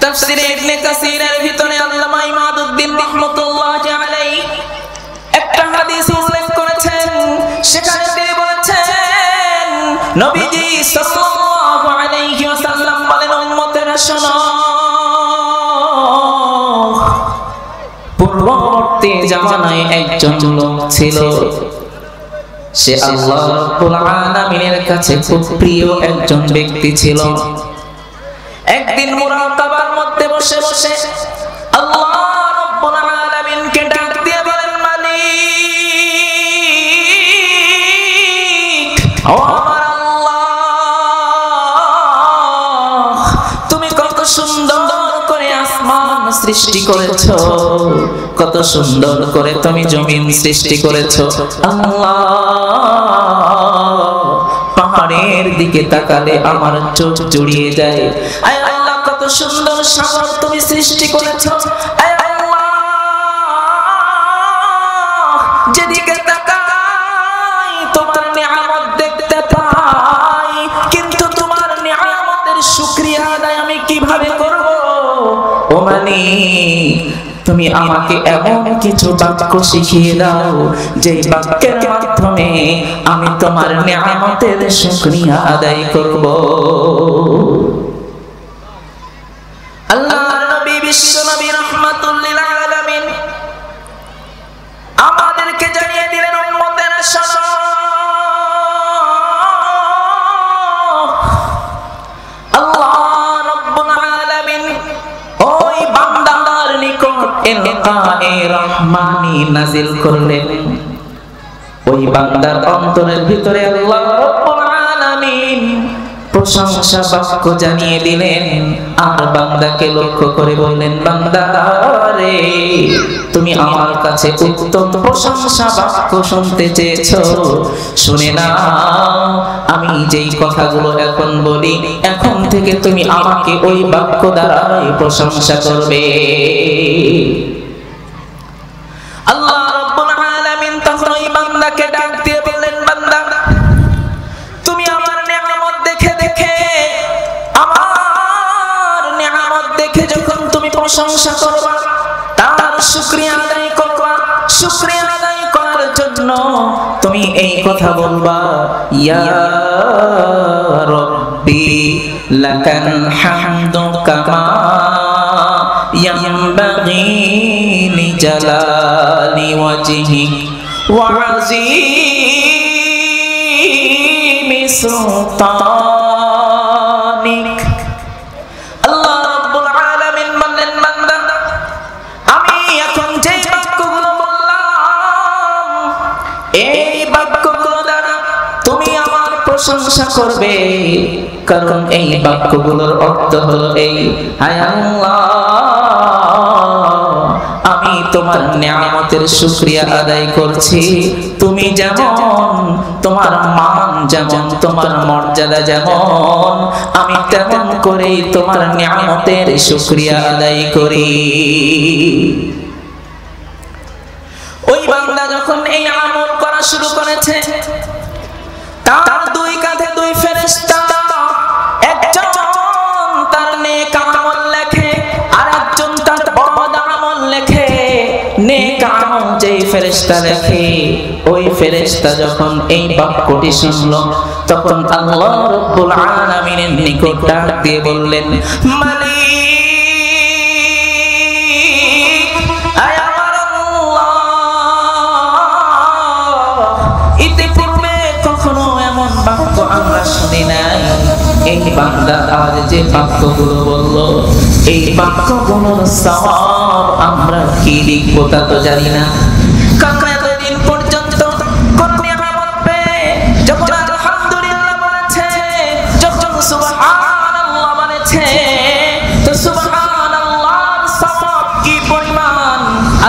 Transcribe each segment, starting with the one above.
তাফসীরে ইবনে কাসীরের ভিতরে আল্লামা ইমাদউদ্দিন রাহমাতুল্লাহি আলাইহি একটা হাদিস উল্লেখ করেছেন। সেখানে তিনি বলেছেন, নবীজি সাল্লাল্লাহু আলাইহি ওয়াসাল্লাম বলেন, উম্মতেরা শোনো, পূর্ববর্তী জামানায় একজন লোক ছিল, সে আল্লাহ রাব্বুল আলামিনের কাছে খুব প্রিয় একজন ব্যক্তি ছিল। একদিন মুরাকাবার মধ্যে বসে বসে আল্লাহ রাব্বুল আলামিনকে ডাক দিয়ে বলেন, মালিক, ও আমার আল্লাহ, তুমি কত সুন্দর করে আসমান সৃষ্টি করেছো, কত সুন্দর করে তুমি জমিন সৃষ্টি করেছো। আল্লাহ, পাহাড়ের দিকে তাকালে আমার চোখ জুড়িয়ে যায়। আয় আল্লাহ, কত সুন্দর সাগর তুমি সৃষ্টি করেছো। আয় আল্লাহ, যেদিকে তাকাই তোমার নিয়ামত দেখতে পাই, কিন্তু তোমার নিয়ামতের শুকরিয়া আদায় আমি কিভাবে করব? ও মালিক, তুমি আমাকে এমন কিছু বাক্য শিখিয়ে দাও যে বাক্যের মাধ্যমে আমি তোমার নিয়ামতের শুকরিয়া আদায় করব। আল্লাহর নবী বিশ্ব নবী রাহমাতুল লিল আলামিন আমাদেরকে জানিয়ে দিলেন, উম্মতেরা শোনো, আল্লাহ রাব্বুল আলামিন ওই বান্দার নিকট ইলকায়ে রহমানি নাজিল করলেন। ওই বান্দার অন্তরের ভিতরে আল্লাহ রাব্বুল আলামিন প্রশংসা বাক্য জানিয়ে দিলেন। আর বান্দাকে লক্ষ্য করে বললেন, বান্দা রে, তুমি আমার কাছে উত্তম প্রশংসা বাক্য শুনতে চেয়েছো, শুনে নাও, আমি যেই কথাগুলো এখন বলি, এখন থেকে তুমি আমাকে ওই বাক্য দ্বারাই প্রশংসা করবে। আল্লাহ রাব্বুল আলামিন তখন ওই বান্দাকে ডাক দিয়ে বললেন, বান্দা, তুমি আমার নিয়ামত দেখে দেখে, আমার নিয়ামত দেখে যখন তুমি প্রশংসা করবা, তার শুকরিয়া আদায় করবা, শুকরিয়া আদায় করার জন্য তুমি এই কথা বলবা, ইয়া রাব্বি লাকাল হামদু কামা ইয়ানবাগি লিজালালি ওয়াজহিক ওয়া আযীমি সুলতানিক। আল্লাহ রাব্বুল আলামিন বললেন, বান্দা, আমি এখন যে বাক্যগুলো বললাম, এই বাক্যগুলো দ্বারা তুমি আমার প্রশংসা করবে, কারণ এই বাক্যগুলোর অর্থ হলো এই, হায় আল্লাহ, আমি তোমার নিয়ামতের শুকরিয়া আদায় করছি। তুমি যেমন, তোমার মান যেমন, তোমার মর্যাদা যেমন, আমি তেমন করেই তোমার নিয়ামতের শুকরিয়া আদায় করি। ওই বান্দা যখন এই আমল করা শুরু করেছে, তার দুই কাঁধে দুই ফেরেশতা, একজন তার নেক আমল লেখে, আর একজন তার বদ আমল লেখে। নেক আমল যেই ফেরেশতা লেখে, ওই ফেরেশতা যখন এই বাক্যটি শুনলো, তখন আল্লাহ রাব্বুল আলামিনের নিকট ডাক দিয়ে বললেন, মালিক, আয় আমার আল্লাহ, ইতিপূর্বে কখনো এমন বাক্য আমরা শুনি নাই। এই বান্দা আজ যে বাক্যগুলো বললো, এই বাক্যগুলোর সওয়াব আমরা কি লিখবো তা তো জানি না। কারণ এতদিন পর্যন্ত কোন নিয়ামত পেয়ে যখন আলহামদুলিল্লাহ বলেছে, যখন সুবহানাল্লাহ বলেছে, তো সুবহানাল্লাহর সওয়াব কি পরিমাণ,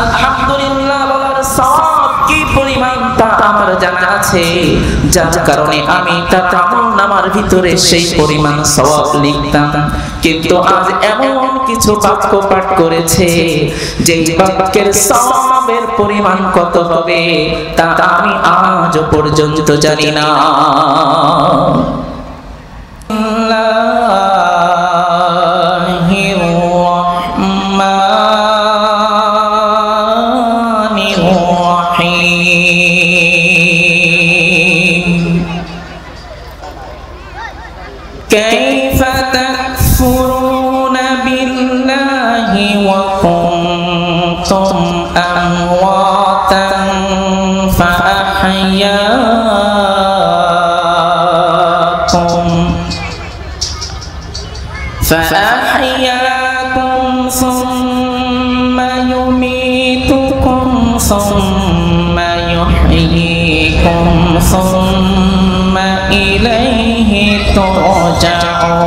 আলহামদুলিল্লাহ বলার সওয়াব কি পরিমাণ তা আমার জানা আছে, যার কারণে আমি তার আমলনামার ভিতরে সেই পরিমাণ সওয়াব লিখতাম। কিন্তু আজ এমন কিছু বাক্য পাঠ করেছে, যেই বাক্যের সওয়াবের পরিমাণ কত হবে তা আমি আজ পর্যন্ত জানি না। আল্লাহির فأحياكم ثم يميتكم ثم يحييكم ثم إليه ترجعون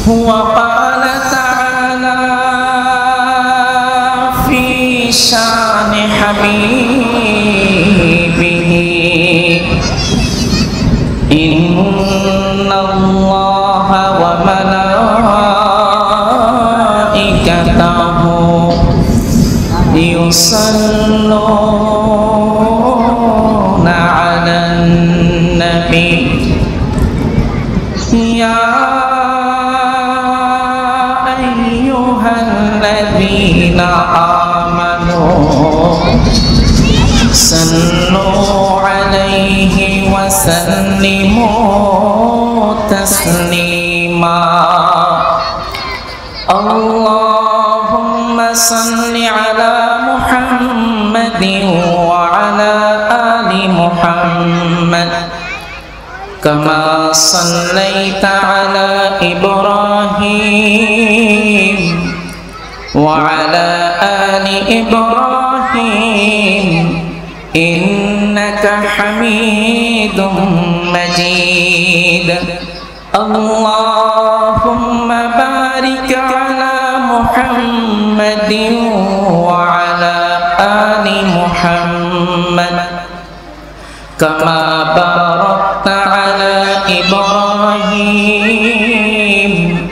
وقال تعالى في شان حبيبه إن الله وملائكته يصلون على النبي يا أيها الذين آمنوا صلوا عليه وسلموا تسليما اللهم صل على محمد وعلى آل محمد كما صليت على إبراهيم وعلى آل إبراهيم إنك حميد مجيد اللهم بارك على محمد وعلى آل محمد كما باركت على إبراهيم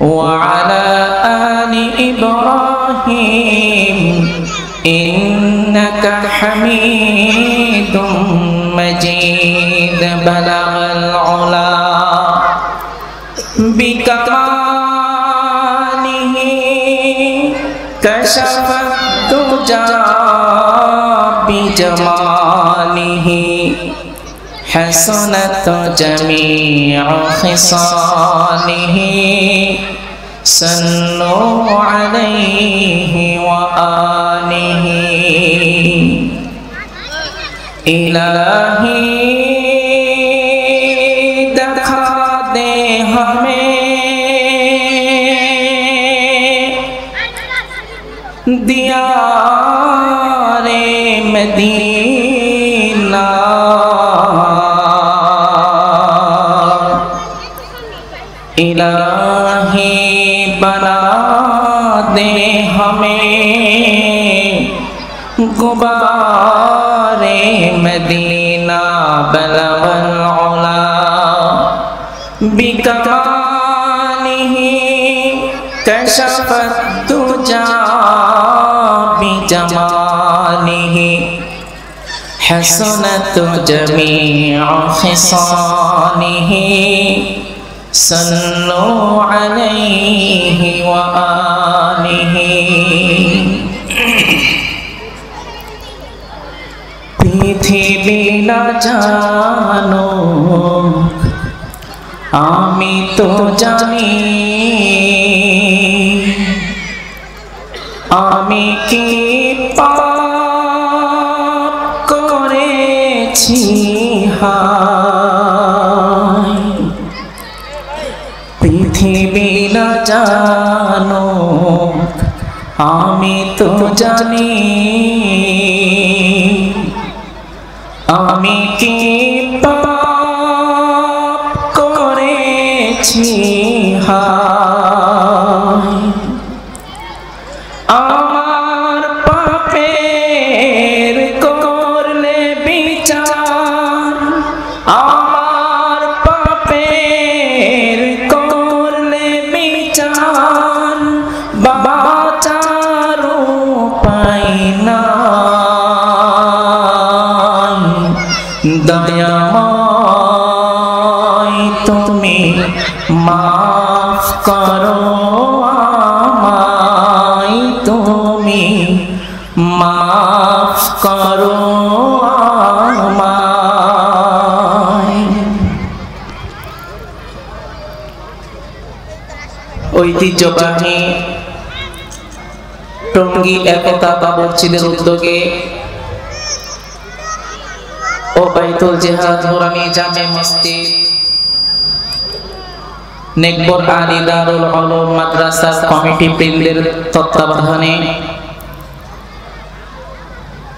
وعلى آل إبراهيم إنك حميد مجيد بلغ العلا بكماله كشف الدجى بجماله حسنت جميع خصاله صلوا عليه وآله إلهي दिखा दे हमें दियारे मदीना इलाही बना दे हमें गुबारे मदीना बलगल उला बिकमालिही कशफत दुजा बिजमालिही हसनत जमीअ खिसालिही सल्लु अलैहि व आलिहि पृथिवी ना जानो आमी तो जानी आमी की पाप करेছি हाय पृथिवी ना जानो आमी तो जानी आमी की पाप करेছি हाय আমার পাপের করলে বিচার আমার পাপের করলে বিচার বাঁচার উপায় নাই দয়াময় তুমি মাফ করো আমায় তুমি মাফ করো আমায় ঐতিহ্যবাহী টঙ্গী একতা মসজিদের উদ্যোগে ওবায়দুল্লাহ বাইতুল জিহাদ নুরানি জামে মসজিদ নেকবর আলী দারুল উলুম মাদ্রাসার কমিটি বৃন্দের তত্ত্বাবধানে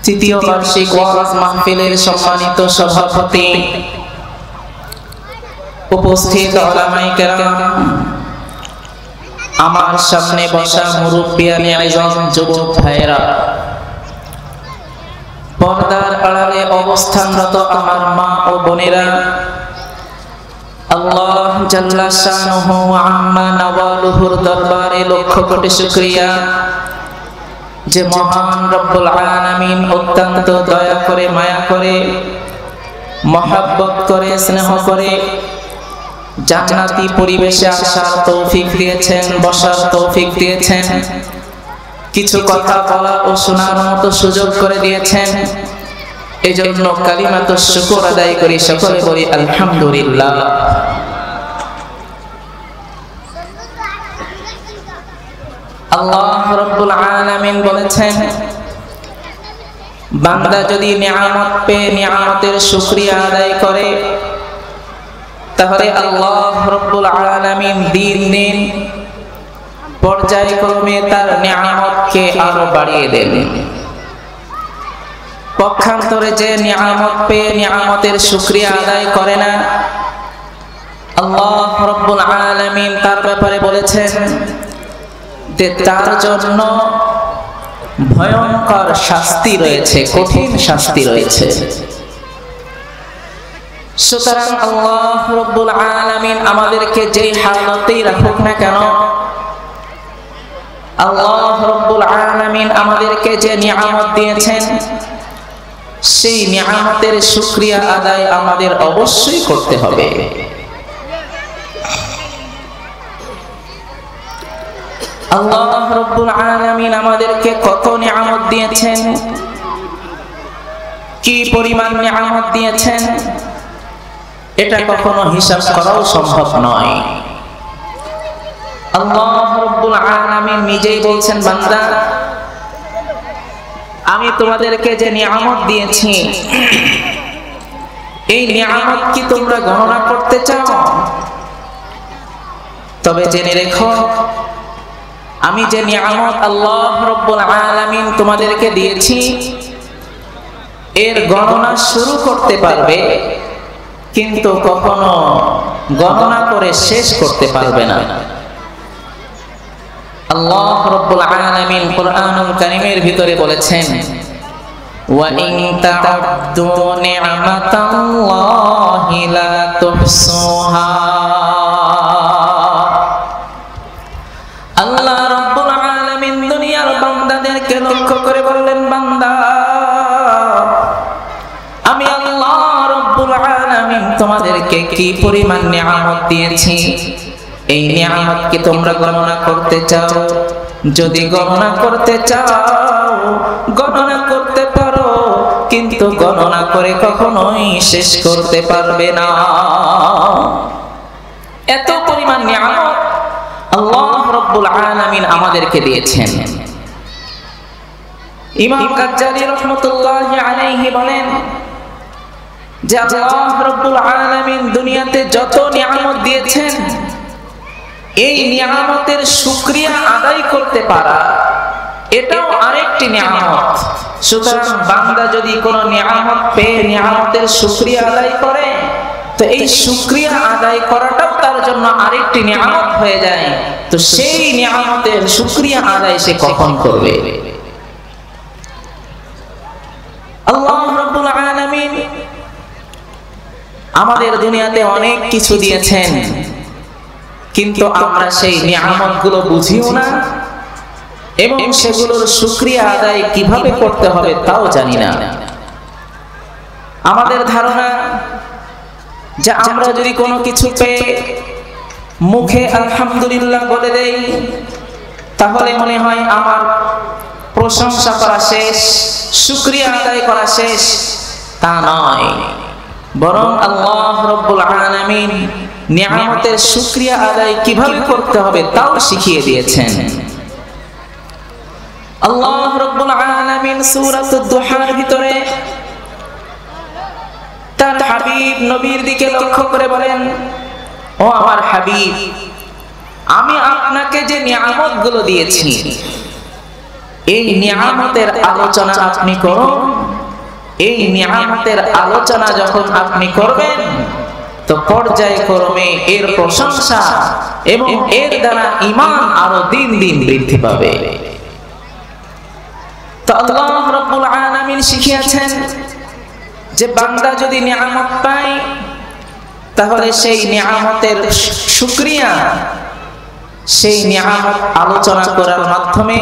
তৃতীয় বার্ষিক ওয়াজ মাহফিলের সম্মানিত সভাপতি, উপস্থিত উলামায়ে কেরাম, আমার সামনে বসা মুরব্বিয়ানে আযম, যুবক ভাইরা, পর্দার আড়ালে অবস্থানরত আমার মা ও বোনেরা, আল্লাহ জাল্লা শানুহু ওয়া আম্মা নাওয়ালুহুর দরবারে লক্ষ কোটি শুকরিয়া যে মহান রব্বুল আলামিন অত্যন্ত দয়া করে, মায়া করে, মহব্বত করে, স্নেহ করে জান্নাতি পরিবেশে আসার তৌফিক দিয়েছেন, বসার তৌফিক দিয়েছেন, কিছু কথা বলা ও শোনার মতো সুযোগ করে দিয়েছেন। এজন্য কালিমাতুশ শুকর আদায় করি, সকলে বলি আলহামদুলিল্লাহ। আল্লাহ রাব্বুল আলামিন বলেছেন, বান্দা যদি নিয়ামত পেয়ে নিয়ামতের শুকরিয়া আদায় করে তাহলে আল্লাহ রাব্বুল আলামিন দিন দিন পর্যায়ক্রমে তার নিয়ামতকে আরো বাড়িয়ে দেন। পক্ষান্তরে যে নিয়ামত পেয়ে নিয়ামতের শুকরিয়া আদায় করে না, আল্লাহ রাব্বুল আলামিন তার ব্যাপারে বলেছেন যে তার জন্য ভয়ঙ্কর শাস্তি রয়েছে, কঠিন শাস্তি রয়েছে। সুতরাং আল্লাহ রাব্বুল আলামিন আমাদেরকে যেই হালতেই রাখুক না কেন, আল্লাহ রাব্বুল আলামিন আমাদেরকে যে নিয়ামত দিয়েছেন সেই নিয়ামতের শুকরিয়া আদায় আমাদের অবশ্যই করতে হবে। আল্লাহ রাব্বুল আলামিন আমাদেরকে কত নিয়ামত দিয়েছেন, কি পরিমাণ নিয়ামত দিয়েছেন, এটা কখনো হিসাব করাও সম্ভব নয়। আল্লাহ রাব্বুল আলামিন নিজেই বলছেন, বান্দা আমি তোমাদেরকে যে নিয়ামত দিয়েছি এই নিয়ামত কি তোমরা গণনা করতে চাও? তবে জেনে রেখো, আমি যে নিয়ামত আল্লাহ রাব্বুল আলামিন তোমাদেরকে দিয়েছি এর গণনা শুরু করতে পারবে, কিন্তু কখনো গণনা করে শেষ করতে পারবে না। আল্লাহ রাব্বুল আলামিন কুরআনুল কারীমের ভিতরে বলেছেন, ওয়া ইন তা'উদ্দু নি'মাতাল্লাহি লা তুহসুহা। আল্লাহ রাব্বুল আলামিন দুনিয়ার বান্দাদেরকে লক্ষ্য করে বললেন, বান্দা আমি আল্লাহ রাব্বুল আলামিন তোমাদেরকে কি পরিমাণ নিয়ামত দিয়েছি এই নিয়ামত কি তোমরা গণনা করতে চাও? যদি গণনা করতে চাও গণনা করতে পারো, কিন্তু গণনা করে কখনোই শেষ করতে পারবে না। এত পরিমাণ নিয়ামত আল্লাহ রাব্বুল আলামিন আমাদেরকে দিয়েছেন। ইমাম গাজ্জালী রাহমাতুল্লাহি আলাইহি বলেন যে আল্লাহ রাব্বুল আলামিন দুনিয়াতে যত নিয়ামত দিয়েছেন এই নিয়ামতের শুকরিয়া আদায় করতে পারা এটাও আরেকটি নিয়ামত। সুতরাং বান্দা যদি কোনো নিয়ামত পেয়ে নিয়ামতের শুকরিয়া আদায় করে তো এই শুকরিয়া আদায় করাটাও তার জন্য আরেকটি নিয়ামত হয়ে যায়। তো সেই নিয়ামতের শুকরিয়া আদায় সে কখন করবে? আল্লাহ রাব্বুল আলামিন আমাদের দুনিয়াতে অনেক কিছু দিয়েছেন, কিন্তু আমরা সেই নিয়ামতগুলো বুঝিও না এবং সেগুলোর শুকরিয়া আদায় কিভাবে করতে হবে তাও জানি না। আমাদের ধারণা যে আমরা যদি কোনো কিছু পেয়ে মুখে আলহামদুলিল্লাহ বলে দেই তাহলে মনে হয় আমার প্রশংসা করা শেষ, শুকরিয়া আদায় করা শেষ। তা নয়, বরং আল্লাহ রাব্বুল আলামিন নিয়ামতের শুকরিয়া আদায় কিভাবে করতে হবে তাও শিখিয়ে দিয়েছেন। আল্লাহ রাব্বুল আলামিন সূরাতুদ দুহার ভিতরে তার হাবিব নবীর দিকে লক্ষ্য করে বলেন, ও আমার হাবিব, আমি আপনাকে যে নিয়ামতগুলো দিয়েছি এই নিয়ামতের আলোচনা আপনি করুন। এই নিয়ামতের আলোচনা যখন আপনি করবেন তো পর্যায়ক্রমে এর প্রশংসা এবং এর দ্বারা ঈমান আরো দিন দিন বৃদ্ধি পাবে। তো আল্লাহ রাব্বুল আলামিন শিখিয়েছেন যে বান্দা যদি নিয়ামত পায় তাহলে সেই নিয়ামতের শুকরিয়া, সেই নিয়ামত আলোচনা করার মাধ্যমে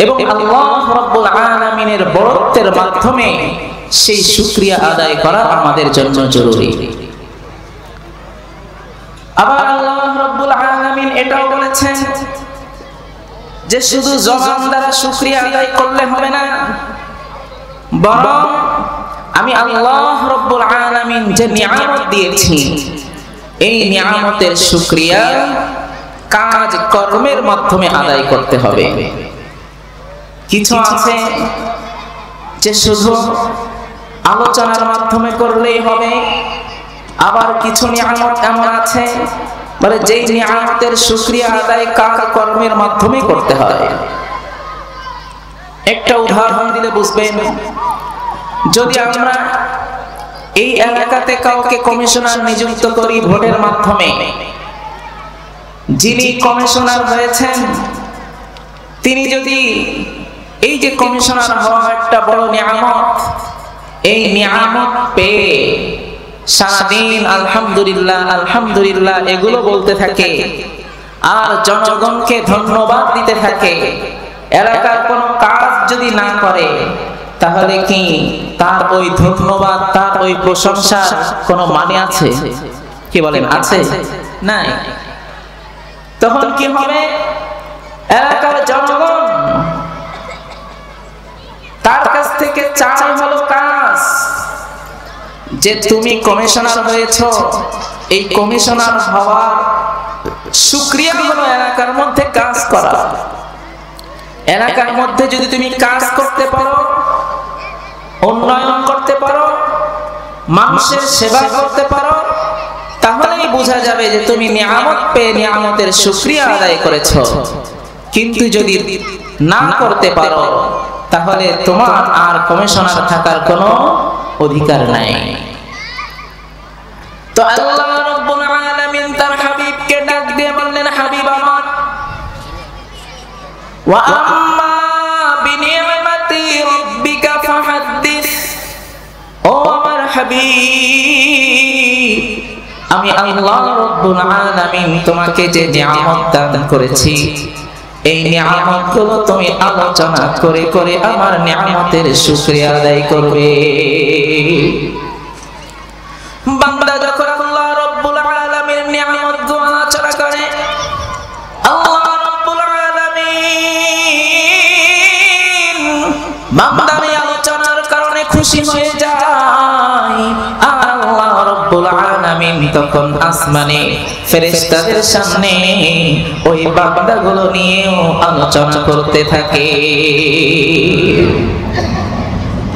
এবং আল্লাহ রাব্বুল আলামিনের বরত্বের মাধ্যমে সেই শুকরিয়া আদায় করা আমাদের জন্য জরুরি। আবার আল্লাহ রাব্বুল আলামিন এটাও বলেছেন যে শুধু জবান দ্বারা শুকরিয়া আদায় করলে হবে না, বরং আমি আল্লাহ রাব্বুল আলামিন যে নিয়ামত দিয়েছি এই নিয়ামতের শুকরিয়া কাজ কর্মের মাধ্যমে আদায় করতে হবে। কিছু আছে যে শুধু আলোচনার মাধ্যমে করলেই হবে, আবার কিছু নিয়ামত এমন আছে বলে যেই নিয়ামতের শুকরিয়া আদায় কাজ কর্মের মাধ্যমে করতে হয়। একটা উদাহরণ দিলে বুঝবেন, যদি আমরা এই এলাকাতে কাউকে কমিশনার নিযুক্ত করি ভোটের মাধ্যমে, যিনি কমিশনার হয়েছেন তিনি যদি এই যে কমিশনার হওয়া একটা বড় নিয়ামত, এই নিয়ামত পেয়ে সারাদিন আলহামদুলিল্লাহ আলহামদুলিল্লাহ এগুলো বলতে থাকে আর জনগণকে ধন্যবাদ দিতে থাকে, এলাকার কোনো কাজ যদি না করে তাহলে কি তার ওই ধন্যবাদ, তার ওই প্রশংসার কোনো মানে আছে? কি বলেন, আছে? নাই। তখন কি হবে? এলাকার জনগণ তার কাছ থেকে চাই হলো কাজ, যে তুমি কমিশনার হয়েছো, এই কমিশনার হওয়ার শুকরিয়া হলো এলাকার মধ্যে কাজ করা। এলাকার মধ্যে যদি তুমি কাজ করতে পারো, উন্নয়ন করতে পারো, মানুষের সেবা করতে পারো, তাহলেই বোঝা যাবে যে তুমি নিয়ামত পেয়ে নিয়ামতের শুকরিয়া আদায় করেছো। কিন্তু যদি না করতে পারো তাহলে তোমার আর কমিশনার থাকার কোনো অধিকার নাই। তো আল্লাহ রাব্বুল আলামিন তার হাবিবকে ডাক দিয়ে বললেন, হাবিব আমার, ওয়া আম্মা বিনিআমাতি রাব্বিকা ফাহাদ্দিস, ও আমার হাবিব, আমি আল্লাহ রাব্বুল আলামিন তোমাকে যে নিয়ামত দান করেছি এই নিয়ামতগুলো তুমি আলোচনা করে করে আমার নিয়ামতের শুকরিয়া আদায় করবে। বান্দা যখন আল্লাহ রাব্বুল আলামিনের নিয়ামতগুলো আলোচনা করে, আল্লাহ রাব্বুল আলামিন বান্দার এই আলোচনার কারণে খুশি হয়ে যায়। আল্লাহ রাব্বুল আলামিন তখন আসমানে ফেরেশতাদের সামনে ওই বান্দাগুলো নিয়েও আলোচনা করতে থাকে।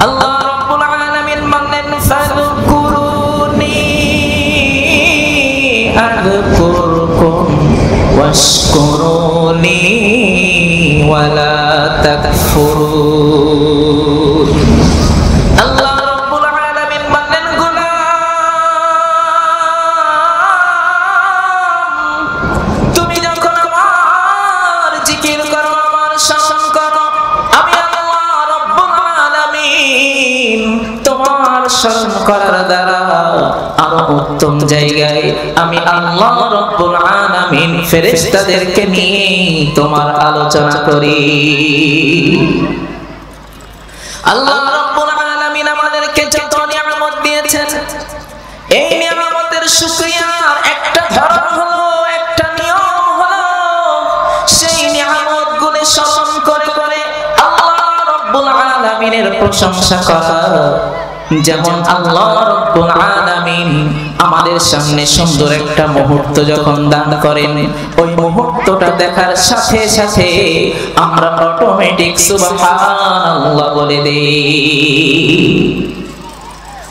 আল্লাহ রাব্বুল আলামিন বলেন, ফাযকুরুনি আযকুরকুম ওয়াশকুরুনি ওয়ালা তাকফুরুন। আল্লাহ রাব্বুল আলামিন বলেন, তুমি যখন আমার জিকির করো, আমার শাসন করো, আমি আল্লাহ রাব্বুল আলামিন তোমার স্মরণ করার দ্বারা আরো উত্তম জায়গায় আমি আল্লাহ রাব্বুল আলামিন ফেরেশতাদেরকে নিয়ে তোমার আলোচনা করি। আল্লাহ রাব্বুল আলামিন আমাদেরকে যত নিয়ামত দিয়েছেন এই নিয়ামতের শুকরিয়ার একটা ধরন হলো, একটা নিয়ম হলো সেই নিয়ামতগুলো স্মরণ করে করে আল্লাহ রাব্বুল আলামিনের প্রশংসা করা। যেমন আল্লাহ রাব্বুল আলামিন আমাদের সামনে সুন্দর একটা মুহূর্ত যখন দান করেন, ওই মুহূর্তটা দেখার সাথে সাথে আমরা অটোমেটিক সুবহানাল্লাহ বলে দেই।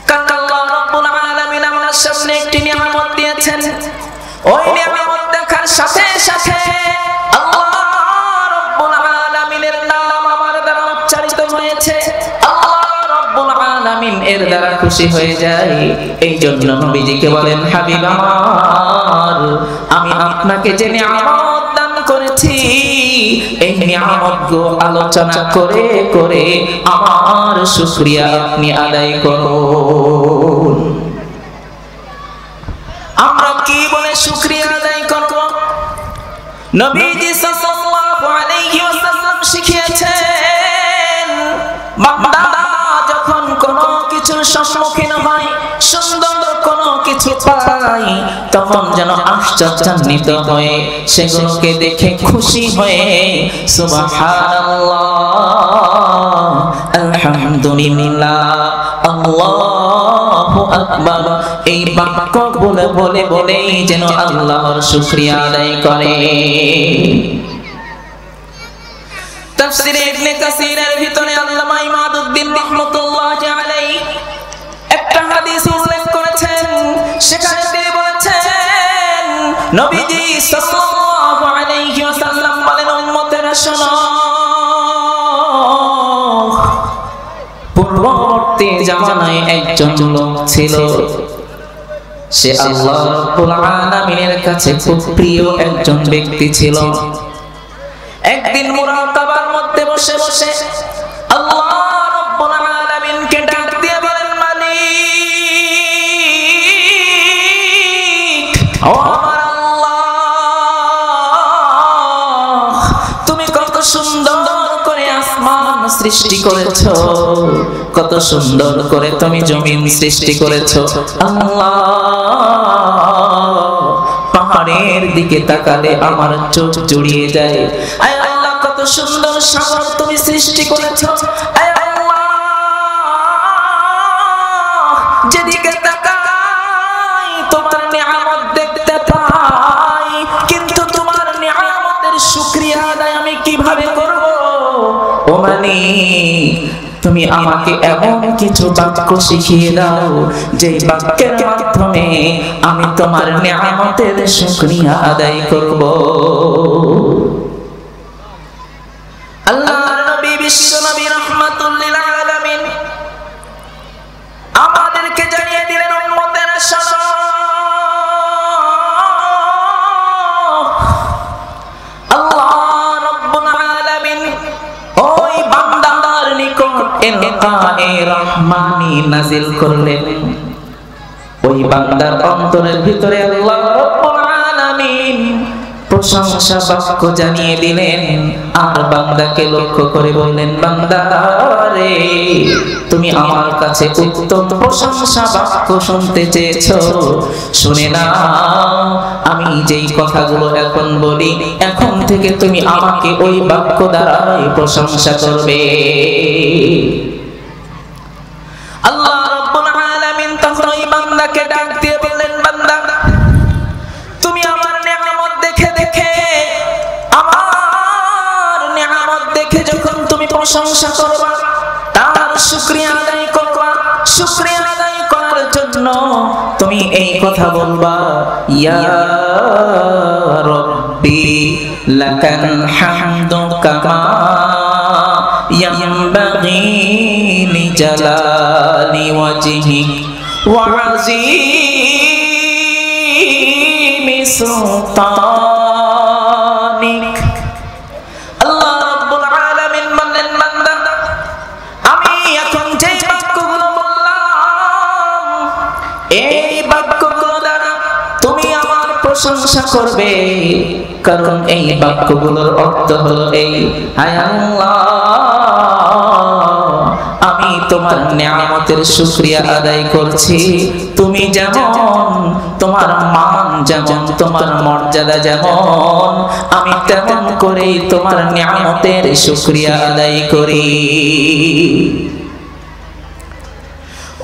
কারণ আল্লাহ রাব্বুল আলামিন সামনে একটি নিয়ামত দিয়েছেন। ওই নিয়ামত দেখার সাথে সাথে আল্লাহ রাব্বুল আলামিনের নাম আমার দ্বারা উচ্চারিত হয়েছে, আল্লাহ রাব্বুল আলামিন এর দ্বারা খুশি হয়ে যায়। এই জন্য নবীজিকে বলেন, হাবিব আমার, আমি আপনাকে যে নিয়ামত দান করেছি এই নিয়ামতগুলো আলোচনা করে করে আমার শুকরিয়া আপনি আদায় করুন। আমরা কি বলে শুকরিয়া আদায় করব? নবীজি সাল্লাল্লাহু আলাইহি ওয়াসাল্লাম শিখিয়েছেন, বান্দা যখন কোনো কিছুর সম্মুখীন হয়, সুন্দর কোনো কিছু পায়, তখন যেন আশ্চর্যান্বিত হয়ে সেগুলোকে দেখে খুশি হয়ে সুবহানাল্লাহ, আলহামদুলিল্লাহ, আল্লাহু আকবার এই বাক্য বলে বলে বলেই যেন আল্লাহর শুকরিয়া আদায় করে। তাফসীরে ইবনে কাসীরের ভিতরে আল্লামা ইমাদউদ্দিন রাহমাতুল্লাহি আলাইহি একটা হাদিস উল্লেখ করেছেন। সেখানে তিনি বলেছেন, নবীজি সাল্লাল্লাহু আলাইহি ওয়াসাল্লাম বলেন, উম্মতেরা শোনো, পূর্ববর্তী জামানায় একজন লোক ছিল, সে আল্লাহ রাব্বুল আলামিনের কাছে খুব প্রিয় একজন ব্যক্তি ছিল। একদিন মুরাকাবার মধ্যে বসে বসে আল্লাহ রাব্বুল আলামিনকে ডাক দিয়ে বলেন, মালিক, ও আমার আল্লাহ, তুমি কত সুন্দর করে আসমান সৃষ্টি করেছো, কত সুন্দর করে তুমি জমিন সৃষ্টি করেছো। আল্লাহ, পাহাড়ের দিকে তাকালে আমার চোখ জুড়িয়ে যায়। আয় আল্লাহ, কত সুন্দর সাগর তুমি সৃষ্টি করেছো। আয় আল্লাহ, যেদিকে তাকাই তোমার নিয়ামত দেখতে পাই, কিন্তু তোমার নিয়ামতের শুকরিয়া আদায় আমি কিভাবে করব? ও মালিক, তুমি আমাকে এমন কিছু বাক্য শিখিয়ে দাও যেই বাক্যের মাধ্যমে আমি তোমার নিয়ামতের শুকরিয়া আদায় করব। আল্লাহর নবী বিশ্ব নবী রাহমাতুল লিল আলামিন আমাদেরকে জানিয়ে দিলেন, উম্মতেরা শোনো, আল্লাহ রাব্বুল আলামিন ওই বান্দার নিকট ইলকায়ে রহমানি নাজিল করলেন। ওই বান্দার অন্তরের ভিতরে আল্লাহ রাব্বুল আলামিন প্রশংসা বাক্য জানিয়ে দিলেন, আর বান্দাকে লক্ষ্য করে বললেন, বান্দা রে, তুমি আমার কাছে উত্তম প্রশংসা বাক্য শুনতে চেয়েছো, শুনে নাও, আমি যেই কথাগুলো এখন বলি, এখন থেকে তুমি আমাকে ওই বাক্য দ্বারাই প্রশংসা করবে। আল্লাহ রাব্বুল আলামিন তখন ওই বান্দাকে ডাক দিয়ে বললেন, বান্দা, তুমি আমার নিয়ামত দেখে দেখে, আমার নিয়ামত দেখে যখন তুমি প্রশংসা করবা, তার শুকরিয়া আদায় করবা, শুকরিয়া আদায় করার জন্য তুমি এই কথা বলবা, ইয়া রাব্বি লাকাল হামদু কামা ইয়ানবাগি লিজালালি ওয়াজহিক ওয়া আযীমি সুলতানিক। আল্লাহ রাব্বুল আলামিন বললেন, বান্দা, আমি এখন যে বাক্যগুলো বললাম, এই বাক্যগুলো দ্বারা তুমি আমার প্রশংসা করবে, কারণ এই বাক্যগুলোর অর্থ হলো এই, হায় আল্লাহ, আমি তোমার নিয়ামতের শুকরিয়া আদায় করছি। তুমি যেমন, তোমার মান যেমন, তোমার মর্যাদা যেমন, আমি তেমন করেই তোমার নিয়ামতের শুকরিয়া আদায় করি।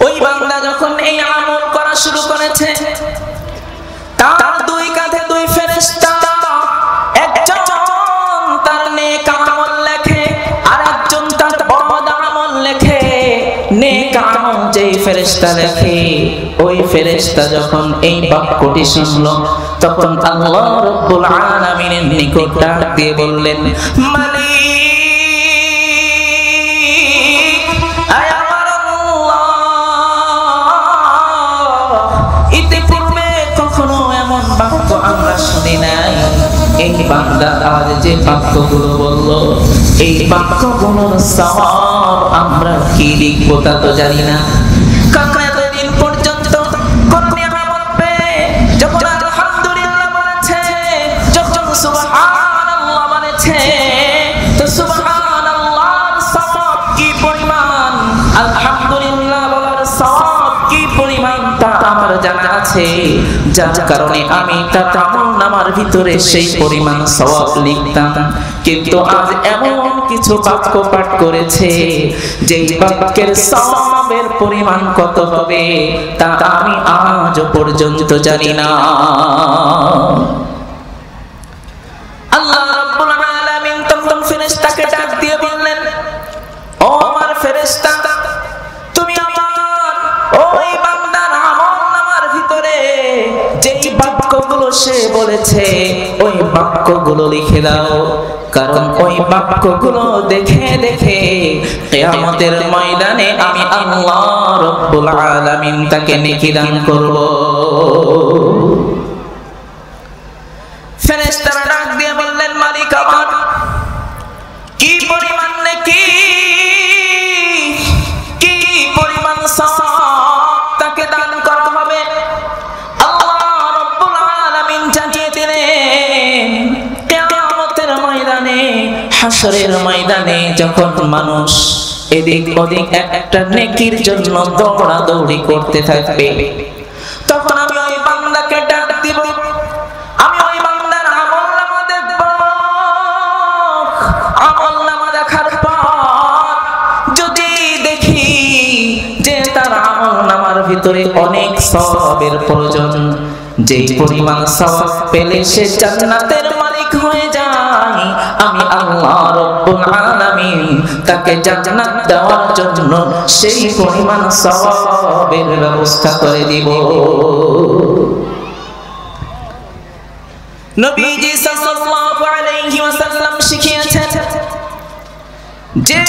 ওই বান্দা যখন এই আমল করা শুরু করেছে, তার দুই কাঁধে দুই ফেরেশতা, একজন তার নেক আমল লেখে, আর একজন তার বদ আমল লেখে। নেক আমল যেই ফেরেশতা লেখে, ওই ফেরেশতা যখন এই বাক্যটি শুনলো তখন আল্লাহ রাব্বুল আলামিনের নিকট ডাক দিয়ে বললেন, মালিক আয় আমার আল্লাহ, ইতিপূর্বে কখনো এমন বাক্য আমরা শুনি নাই। এই বান্দা আজ যে বাক্যগুলো বললো, এই বাক্যগুলোর সওয়াব আমরা কি লিখবো তা তো জানি না। কারণ এতদিন পর্যন্ত কোন নিয়ামত পেয়ে যখন আলহামদুলিল্লাহ বলেছে, যখন সুবহানাল্লাহ বলেছে, তো সুবহানাল্লাহর সওয়াব কি পরিমাণ, আলহামদুলিল্লাহ বলার সওয়াব কি পরিমাণ তা আমার জানা আছে, যার কারণে আমি তার আমলনামার ভিতরে সেই পরিমাণ সওয়াব লিখতাম। কিন্তু আজ এমন কিছু বাক্য পাঠ করেছে যেই বাক্যের সওয়াবের পরিমাণ কত হবে তা আমি আজ পর্যন্ত জানি না। আল্লাহ রাব্বুল আলামিন তখন ফেরেশতাকে ডাক দিয়ে বললেন, ও আমার ফেরেশতা, তুমি আমার ওই বান্দার আমলনামার ভিতরে যেই বাক্যগুলো সে বলেছে ওই বাক্যগুলো লিখে দাও। কারণ ওই বাক্যগুলো দেখে দেখে কিয়ামতের ময়দানে আমি আল্লাহ রাব্বুল আলামিন তাকে নেকি দান করব। ফেরেশতারা ডাক দিয়ে বললেন, মালিক আমার, কি পরিমাণ নেকি, কি পরিমাণ সওয়াব তাকে দান করতে হবে। আল্লাহ রাব্বুল আলামিন জানিয়ে দিলেন, কিয়ামতের ময়দানে, হাশরের ময়দানে যখন মানুষ এদিক ওদিক একটা নেকির জন্য দৌড়াদৌড়ি করতে থাকবে, তখন আমি ওই বান্দাকে ডাক দিব, আমি ওই বান্দার আমলনামা দেখব। আমলনামা দেখার পর যদি দেখি যে তার আমলনামার ভিতরে অনেক সওয়াবের প্রয়োজন, যে পরিমাণ সওয়াব পেলে সে জান্নাতের মালিক হয়ে যায়, আমি আল্লাহ রাব্বুল আলামিন তাকে জান্নাত দেওয়ার জন্য সেই পরিমাণ সওয়াবের ব্যবস্থা করে দিব। নবীজি সাল্লাল্লাহু আলাইহি ওয়াসাল্লাম শিখিয়েছেন যে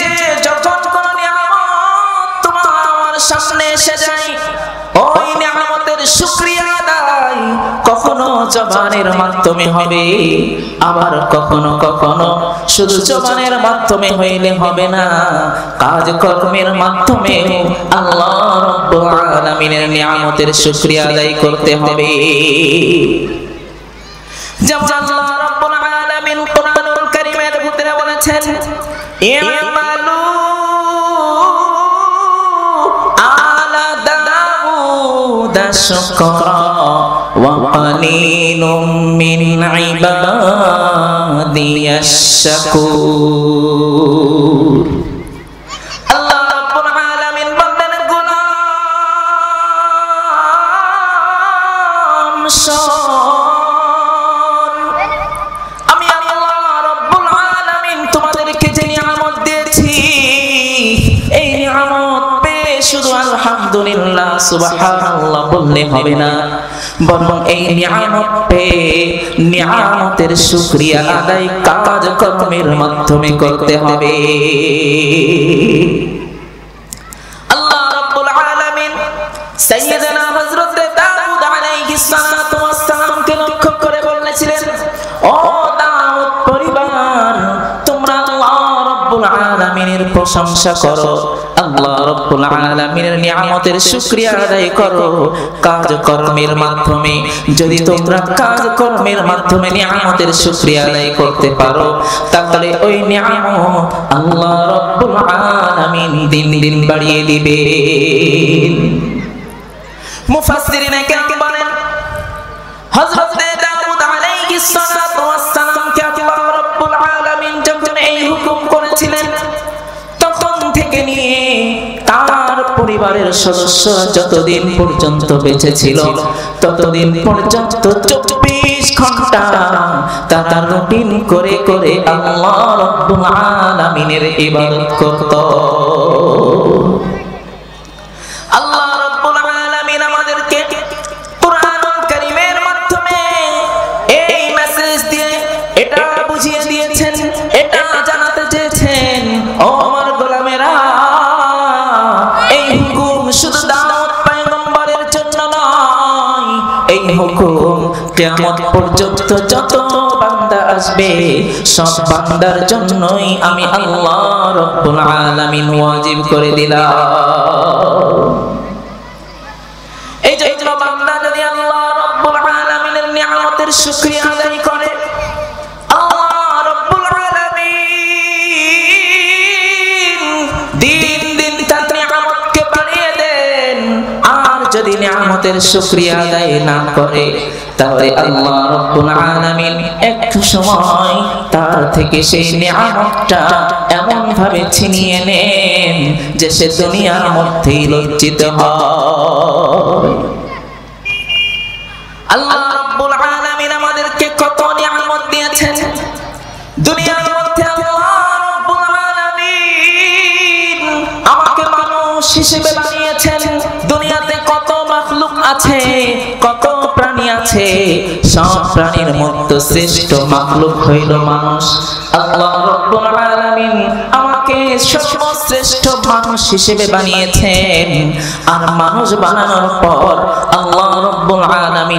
যখন কোন নিয়ামত তোমার সামনে এসে যায়, ওই নিয়ামতের শুকরিয়া আদায় কখনো জবানের মাধ্যমে হবে, আবার কখনো কখনো শুধু জবানের মাধ্যমে হইলে হবে না, কাজকর্মের মাধ্যমে আল্লাহ রাব্বুল আলামিনের নিয়ামতের শুকরিয়া আদায় করতে হবে। যেমন আল্লাহ রাব্বুল আলামিন কুরআনুল কারীমের ভিতরে বলেছেন, ইয়ামালু আলা দাউদা শুকরা ওয়া কালিলুম মিন ইবাদিয়াশ শাকুর। আল্লাহ রাব্বুল আলামিন বলেন, গোলাম শোন, আমি আল্লাহ রাব্বুল আলামিন তোমাদেরকে যে নিয়ামত দিয়েছি, এই নিয়ামত পেয়ে শুধু আলহামদুলিল্লাহ সুবহানাল্লাহ বললে হবে না, বরং এই নিয়ামত পেয়ে নিয়ামতের শুকরিয়া আদায় কাজকর্মের মাধ্যমে করতে হবে। আল্লাহ রাব্বুল আলামিন সাইয়্যিদানা হযরত দাউদ আলাইহিস সালাতু ওয়াস সালামকে লক্ষ্য করে বলেছিলেন, ও দাউদ পরিবার, তোমরা আল্লাহ রাব্বুল আলামিনের প্রশংসা করো, আল্লাহ রাব্বুল আলামিনের নিয়ামতের শুকরিয়া আদায় করো কাজকর্মের মাধ্যমে। যদি তোমরা কাজকর্মের মাধ্যমে নিয়ামতের শুকরিয়া আদায় করতে পারো, তাহলে ওই নিয়ামত আল্লাহ রাব্বুল আলামিন দিন দিন বাড়িয়ে দিবেন। মুফাসসিরিনে কেরাম বলেন, হযরত দাউদ আলাইহিস সালাতু ওয়াস সালামকে আল্লাহ রাব্বুল আলামিন যখন এই হুকুম করেছিলেন, তখন থেকে নিয়ে তার পরিবারের সদস্যরা যতদিন পর্যন্ত বেঁচে ছিল ততদিন পর্যন্ত 24 ঘন্টা তারা রুটিন করে করে আল্লাহ রাব্বুল আলামিনের ইবাদত করত। আল্লাহ হুকুম কিয়ামত পর্যন্ত যত বান্দা আসবে সব বান্দার জন্যই আমি আল্লাহ রাব্বুল আলামিন ওয়াজিব করে দিলাম। এই জন্য বান্দা যদি আল্লাহ রাব্বুল আলামিনের নিয়ামতের শুকরিয়া আদায় করে, আল্লাহ রাব্বুল আলামিন দিন দিন তার নিয়ামতকে বাড়িয়ে দেন। আর যদি নিয়ামতের শুকরিয়া আদায় না করে তাহলে আল্লাহ রাব্বুল আলামিন এক সময় তার থেকে সেই নিয়ামতটা এমন ভাবে ছিনিয়ে নেন যে সে দুনিয়ার মধ্যেই লজ্জিত হয়। আল্লাহ রাব্বুল আলামিন আমাদেরকে কত নিয়ামত দিয়েছেন। দুনিয়ার মধ্যে আল্লাহ রাব্বুল আলামিন আমাকে মানুষ হিসেবে বানিয়েছেন। দুনিয়াতে কত মাখলুক আছে, কত প্রাণী আছে, সব প্রাণীর মধ্যে শ্রেষ্ঠ মাখলুক হইল মানুষ। আল্লাহ রাব্বুল আলামিন আমাকে সর্বশ্রেষ্ঠ মানুষ হিসেবে বানিয়েছেন। আর মানুষ বানানোর পর আল্লাহ রাব্বুল আলামিন